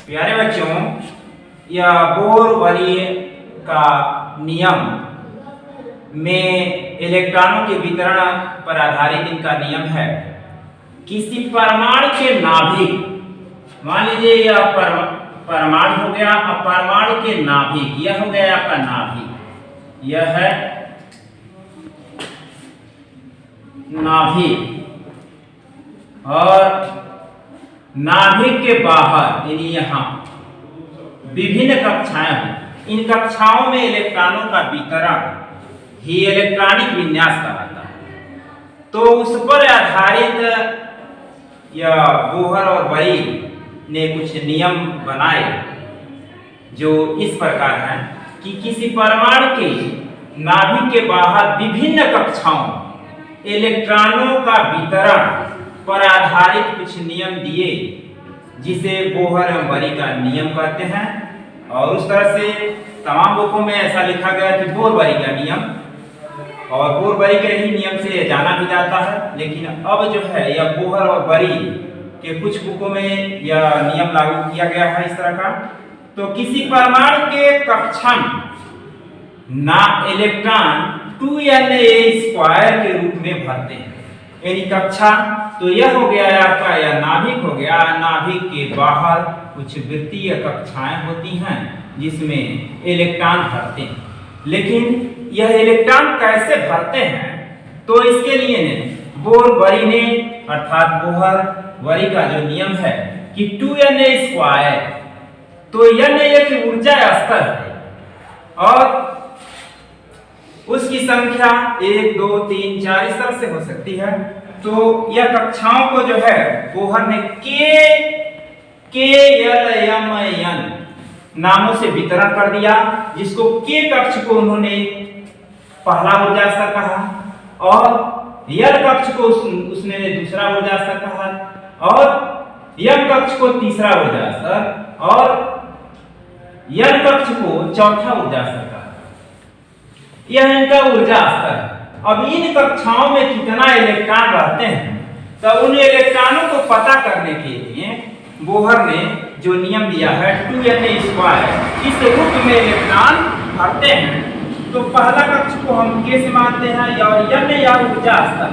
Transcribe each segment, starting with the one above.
प्यारे बच्चों, यह बोर वरीय का नियम में इलेक्ट्रॉनों के वितरण पर आधारित इनका नियम है। किसी परमाणु के नाभिक, मान लीजिए यह परमाणु हो गया, अब परमाणु के नाभिक, यह हो गया आपका नाभिक, यह है नाभिक, और नाभिक के बाहर यानी यहाँ विभिन्न कक्षाएं हैं। इन कक्षाओं में इलेक्ट्रॉनों का वितरण ही इलेक्ट्रॉनिक विन्यास कहलाता है। तो उस पर आधारित यह बोहर और बरी ने कुछ नियम बनाए जो इस प्रकार हैं कि किसी परमाणु के नाभिक के बाहर विभिन्न कक्षाओं इलेक्ट्रॉनों का वितरण पर आधारित कुछ नियम दिए, जिसे बोहर एवं बरी का नियम कहते हैं। और उस तरह से तमाम बुकों में ऐसा लिखा गया कि बोर बरी का नियम, और बोर बरी के ही नियम से जाना भी जाता है। लेकिन अब जो है यह बोहर और बरी के कुछ बुकों में यह नियम लागू किया गया है इस तरह का। तो किसी परमाणु के कक्षा में ना इलेक्ट्रॉन 2Na² के रूप में भरते हैं, यानी कक्षा। तो यह हो गया आपका, यह नाभिक हो गया। नाभिक के बाहर कुछ वृत्तीय कक्षाएं होती हैं जिसमें इलेक्ट्रॉन भरते हैं। लेकिन यह इलेक्ट्रॉन कैसे भरते हैं, तो इसके लिए ने बोर बरी ने अर्थात बोहर बरी का जो नियम है कि 2Na², तो Na एक ऊर्जा स्तर है और उसकी संख्या 1, 2, 3, 4 इस तरह से हो सकती है। तो यह कक्षाओं को जो है बोहर ने KLMN नामों से वितरण कर दिया, जिसको K कक्ष को उन्होंने पहला ऊर्जा स्तर कहा और L कक्ष को उसने दूसरा ऊर्जा स्तर कहा और M कक्ष को तीसरा ऊर्जा स्तर और N कक्ष को चौथा ऊर्जा स्तर कहा। यह इनका ऊर्जा स्तर है। अब इन कक्षाओं में कितना इलेक्ट्रॉन रहते हैं, तो उन इलेक्ट्रॉनों को पता करने के लिए बोहर ने जो नियम दिया है 2Na², इस रूप में इलेक्ट्रॉन भरते हैं। तो पहला कक्ष को हम K से मानते हैं और N या ऊर्जा स्तर।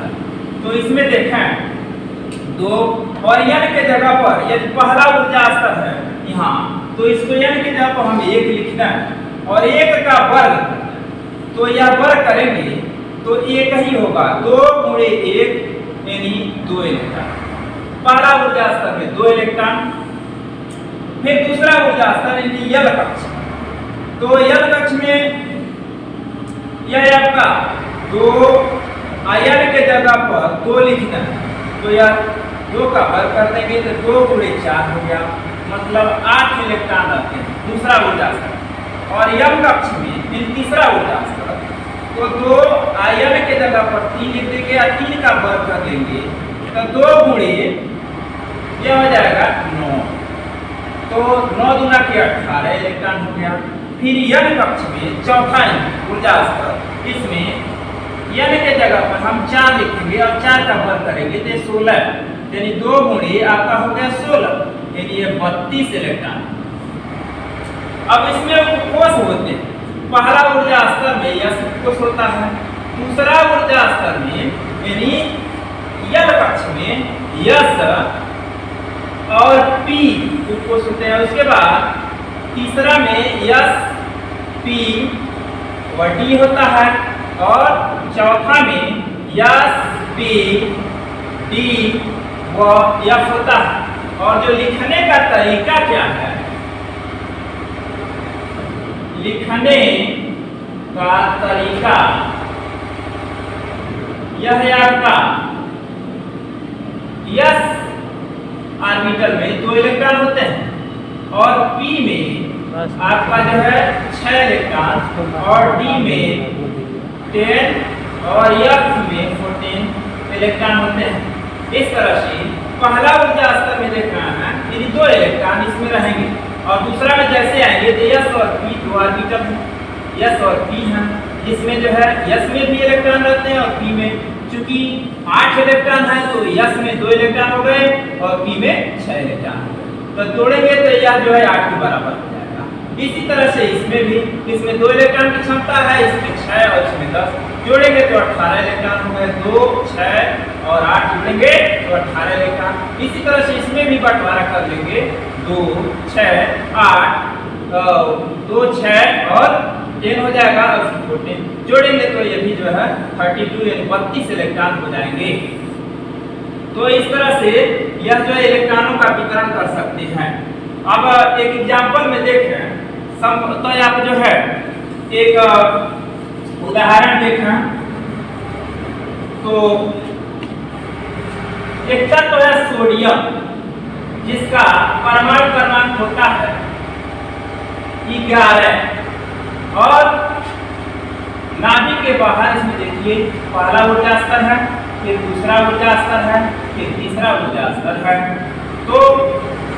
तो इसमें देखें 2 और N के जगह पर यदि पहला ऊर्जा स्तर है यहाँ, तो इसको N के जगह पर हम 1 लिखना है और 1 का वर्ग, तो यह वर्ग करेंगे तो 1 ही होगा। 2 × 1 यानी 2 इलेक्ट्रॉन। पहला ऊर्जा स्तर में 2 इलेक्ट्रॉन। फिर दूसरा ऊर्जा स्तर यानी L कक्ष। तो L कक्ष में यह आपका 2 L के जगह पर 2 लिखना है, तो यह 2 का वर्ग कर देंगे तो 2 × 4 हो गया, मतलब 8 इलेक्ट्रॉन रहते हैं दूसरा ऊर्जा स्तर। और M कक्ष में फिर तीसरा ऊर्जा स्तर, तो 2 L के जगह पर 3 लिख देंगे या 3 का वर्ग कर देंगे, तो 2 × यह हो जाएगा 9, तो 9 दूना के 18 इलेक्ट्रॉन हो गया। फिर N कक्ष में चौथा ऊर्जा स्तर, इसमें N के जगह पर हम 4 लिखेंगे और 4 का वर्ग करेंगे तो 16, यानी 2 × आपका हो गया 16, यानी ये 32 इलेक्ट्रॉन। अब इसमें उपकोष होते हैं। पहला ऊर्जा स्तर में यह उपकोष होता है, दूसरा ऊर्जा स्तर में यानी L कक्ष में S और P उपकोष होते हैं। उसके बाद तीसरा में S, P व D होता है और चौथा में S, P, D व F होता है। और जो लिखने का तरीका क्या है, लिखने का तरीका यह है आपका S ऑर्बिटल में 2 इलेक्ट्रॉन होते हैं और P में आपका जो है 6 इलेक्ट्रॉन और D में 10 और F में 14 इलेक्ट्रॉन होते हैं। इस तरह से पहला ऊर्जा स्तर में देख रहे हैं यानी 2 इलेक्ट्रॉन इसमें रहेंगे और दूसरा में जैसे आएंगे तो S और P 2 ऑर्बिटल हैं, S और P हैं, जिसमें जो है S में भी इलेक्ट्रॉन रहते हैं और P में चूंकि 8 इलेक्ट्रॉन है तो S में 2 इलेक्ट्रॉन हो गए और P में 6 इलेक्ट्रॉन हो गए। तो तोड़ेंगे तो यह जो है 8 के बराबर हो जाएगा। इसी तरह से इसमें भी, इसमें 2 इलेक्ट्रॉन की क्षमता है, इसमें 6 और इसमें 10, जोड़ेंगे तो 18 इलेक्ट्रॉन हो गए। 2, 6 और 8 जोड़ेंगे तो 18 इलेक्ट्रॉन। इसी तरह से इसमें भी बंटवारा कर लेंगे, 2, 6, 8, 2, 6 और 10 हो जाएगा और 14 जोड़ेंगे तो ये भी जो है 32 यानी 32 इलेक्ट्रॉन हो जाएंगे। तो इस तरह से यह जो है इलेक्ट्रॉनों का वितरण कर सकते हैं। अब एक एग्जांपल में देखें, तो आप जो है एक उदाहरण देखें तो एक तत्व है सोडियम, जिसका परमाणु क्रमांक होता है 11 और नाभिक के बाहर इसमें देखिए पहला ऊर्जा स्तर है, फिर दूसरा ऊर्जा स्तर है, फिर तीसरा ऊर्जा स्तर है। तो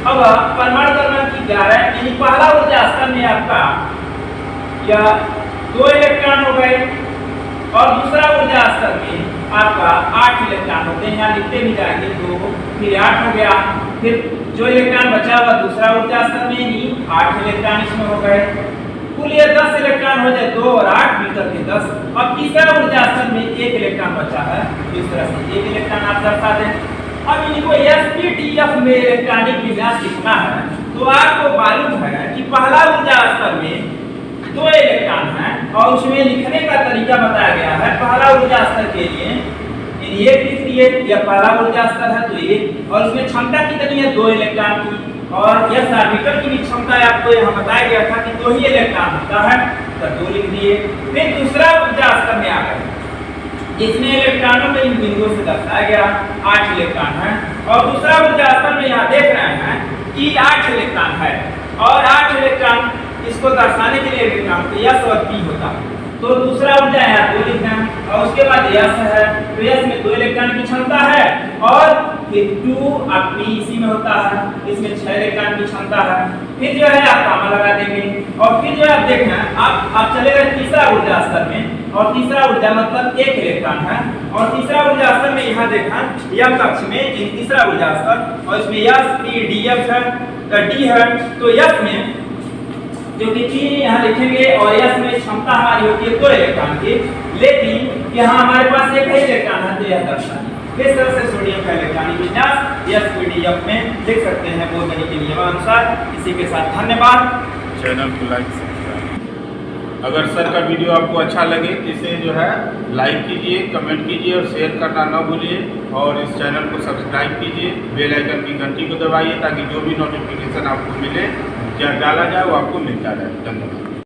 अब परमाणु क्रमांक 11 यानी पहला ऊर्जा स्तर में आपका यह 2 इलेक्ट्रॉन हो गए और दूसरा ऊर्जा स्तर में आपका 8 इलेक्ट्रॉन होते हैं। यहाँ लिखते भी जाएंगे 2, फिर 8 हो गया, फिर जो इलेक्ट्रॉन बचा हुआ दूसरा ऊर्जा स्तर में ही 8 इलेक्ट्रॉन इसमें हो गए। कुल ये 10 इलेक्ट्रॉन हो जाए, 2 और 8 मिलकर के 10। अब तीसरा ऊर्जा स्तर में 1 इलेक्ट्रॉन बचा है, इस तरह से 1 इलेक्ट्रॉन आप दर्शा दें। अब इनको sp/df में इलेक्ट्रॉनिक विन्यास लिखना है तो आपको मालूम है कि पहला ऊर्जा स्तर में 2 इलेक्ट्रॉन है और उसमें लिखने का तरीका बताया गया है। पहला ऊर्जा स्तर के लिए एक लिख दिए, यह पहला ऊर्जा स्तर है तो ये, और उसमें क्षमता कितनी है 2 इलेक्ट्रॉन की, और यह ऑर्बिटल की भी क्षमता आपको यहाँ बताया गया था कि 2 ही इलेक्ट्रॉन होता है तो 2 लिख दिए। फिर दूसरा ऊर्जा स्तर में आ गए, जिसमें इलेक्ट्रॉनों को इन बिंदुओं से दर्शाया गया 8 इलेक्ट्रॉन है, और दूसरा ऊर्जा स्तर में यहाँ देख रहे हैं कि 8 इलेक्ट्रॉन है और 8 इलेक्ट्रॉन इसको दर्शाने के लिए इलेक्ट्रॉन को यस और पी होता है। तो दूसरा ऊर्जा यहाँ 2 लिखना है और उसके बाद यस है, तो यस में 2 इलेक्ट्रॉन की क्षमता है और फिर 2 अब पी इसी में होता है, इसमें 6 इलेक्ट्रॉन की क्षमता है। फिर जो है आप कामा लगा देंगे और फिर जो है आप देखना आप चले गए तीसरा ऊर्जा स्तर में, और तीसरा ऊर्जा मतलब 1 इलेक्ट्रॉन है, और तीसरा ऊर्जा स्तर में यहाँ देखा यम कक्ष में तीसरा ऊर्जा स्तर, और इसमें sp/df है, डी है, तो यस में जो कि टी यहाँ लिखेंगे और यस में क्षमता हमारी होती है 2 इलेक्ट्रॉन की, लेकिन यहाँ हमारे पास एक ही इलेक्ट्रॉन है तो यह दर्शाएं। इस तरह से सोडियम का इलेक्ट्रॉनिक विन्यास sp/df में लिख सकते हैं बोधनी के नियमानुसार। इसी के साथ धन्यवाद। चैनल को लाइक अगर सर का वीडियो आपको अच्छा लगे तो इसे जो है लाइक कीजिए, कमेंट कीजिए और शेयर करना ना भूलिए, और इस चैनल को सब्सक्राइब कीजिए, बेल आइकन की घंटी को दबाइए ताकि जो भी नोटिफिकेशन आपको मिले, क्या डाला जाए वो आपको मिलता रहे। धन्यवाद।